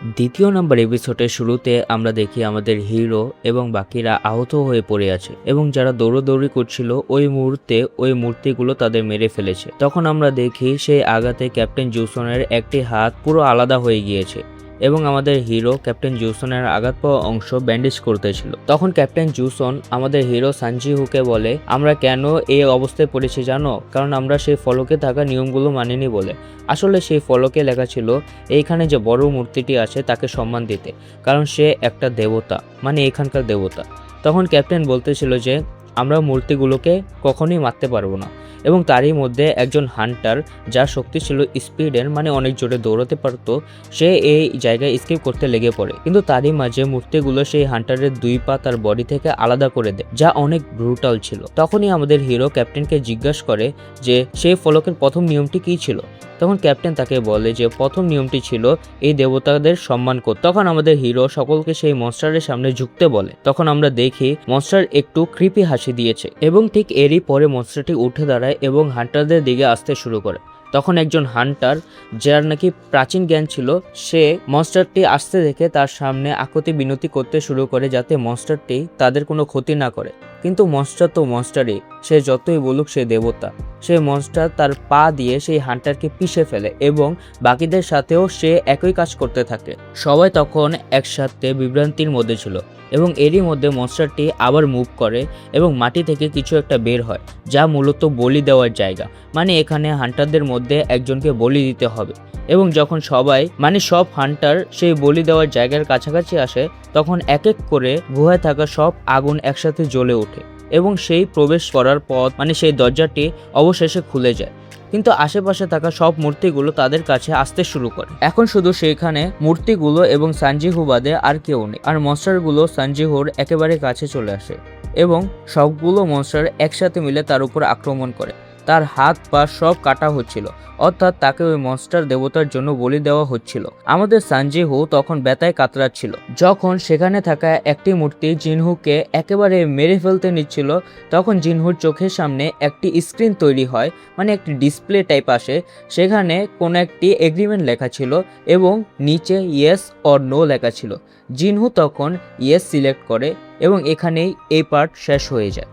দ্বিতীয় নাম্বার এপিসোডের শুরুতে আমরা দেখি আমাদের হিরো এবং বাকিরা আহত হয়ে পড়ে আছে এবং যারা দৌড়দৌড়ি করছিল ওই মুহূর্তে ওই মূর্তিগুলো তাদের মেরে ফেলেছে। তখন আমরা দেখি সেই আঘাতে ক্যাপ্টেন জুসনের একটি হাত পুরো আলাদা হয়ে গিয়েছে এবং আমাদের হিরো ক্যাপ্টেন জুসনের আঘাত পাওয়া অংশ ব্যান্ডেজ করতেছিল। তখন ক্যাপ্টেন জুসন আমাদের হিরো সানজিহুকে বলে, আমরা কেন এই অবস্থায় পড়েছি জানো? কারণ আমরা সেই ফলকে থাকা নিয়মগুলো মানিনি বলে। আসলে সেই ফলকে লেখা ছিল এইখানে যে বড় মূর্তিটি আছে তাকে সম্মান দিতে, কারণ সে একটা দেবতা, মানে এখানকার দেবতা। তখন ক্যাপ্টেন বলতেছিল যে আমরা মূর্তিগুলোকে কখনোই মারতে পারবো না এবং তারই মধ্যে একজন হান্টার যার শক্তি ছিল স্পিডের, মানে অনেক জোরে দৌড়াতে পারতো, সে এই জায়গায় স্কেপ করতে লেগে পড়ে। কিন্তু তারই মাঝে মূর্তিগুলো সেই হান্টারের দুই পা তার বডি থেকে আলাদা করে দেয়, যা অনেক ব্রুটাল ছিল। তখনই আমাদের হিরো ক্যাপ্টেনকে জিজ্ঞাসা করে যে সেই ফলকের প্রথম নিয়মটি কী ছিল। তখন ক্যাপ্টেন তাকে বলে যে প্রথম নিয়মটি ছিল এই দেবতাদের সম্মান করতে। তখন আমাদের হিরো সকলকে সেই মনস্টারের সামনে ঝুঁকতে বলে। তখন আমরা দেখি মনস্টার একটু ক্রিপি হাসি দিয়েছে এবং ঠিক এরই পরে মনস্টারটি উঠে দাঁড়ায় এবং হান্টারদের দিকে আসতে শুরু করে। তখন একজন হান্টার যার নাকি প্রাচীন জ্ঞান ছিল, সে মনস্টারটি আসতে দেখে তার সামনে আকুতি বিনতি করতে শুরু করে যাতে মনস্টারটি তাদের কোনো ক্ষতি না করে। কিন্তু মনস্টার তো মনস্টারই, সে যতই বলুক সে দেবতা। সেই মনস্টার তার পা দিয়ে সেই হান্টারকে পিষে ফেলে এবং বাকিদের সাথেও সে একই কাজ করতে থাকে। সবাই তখন একসাথে বিভ্রান্তির মধ্যে ছিল এবং এরই মধ্যে মনস্টারটি আবার মুভ করে এবং মাটি থেকে কিছু একটা বের হয়, যা মূলত বলি দেওয়ার জায়গা। মানে এখানে হান্টারদের মধ্যে একজনকে বলি দিতে হবে এবং যখন সবাই মানে সব হান্টার সেই বলি দেওয়ার জায়গার কাছাকাছি আসে, তখন এক এক করে গুহায় থাকা সব আগুন একসাথে জ্বলে ওঠে এবং সেই প্রবেশ করার পথ মানে সেই দরজাটি অবশেষে খুলে যায়। কিন্তু আশেপাশে থাকা সব মূর্তিগুলো তাদের কাছে আসতে শুরু করে। এখন শুধু সেখানে মূর্তিগুলো এবং সানজিহু বাদে আর কেউ নেই, আর মনস্টারগুলো সানজিহুর একেবারে কাছে চলে আসে এবং সবগুলো মনস্টার একসাথে মিলে তার উপর আক্রমণ করে। তার হাত পা সব কাটা হচ্ছিল, অর্থাৎ তাকে ওই মনস্টার দেবতার জন্য বলি দেওয়া হচ্ছিল। আমাদের সানজিহু তখন ব্যথায় কাতরাচ্ছিল যখন সেখানে থাকা একটি মূর্তি জিনহুকে একেবারে মেরে ফেলতে নিচ্ছিল। তখন জিনহুর চোখের সামনে একটি স্ক্রিন তৈরি হয়, মানে একটি ডিসপ্লে টাইপ আসে। সেখানে কোনো একটি এগ্রিমেন্ট লেখা ছিল এবং নিচে ইয়েস অর নো লেখা ছিল। জিনহু তখন ইয়েস সিলেক্ট করে এবং এখানেই এই পার্ট শেষ হয়ে যায়।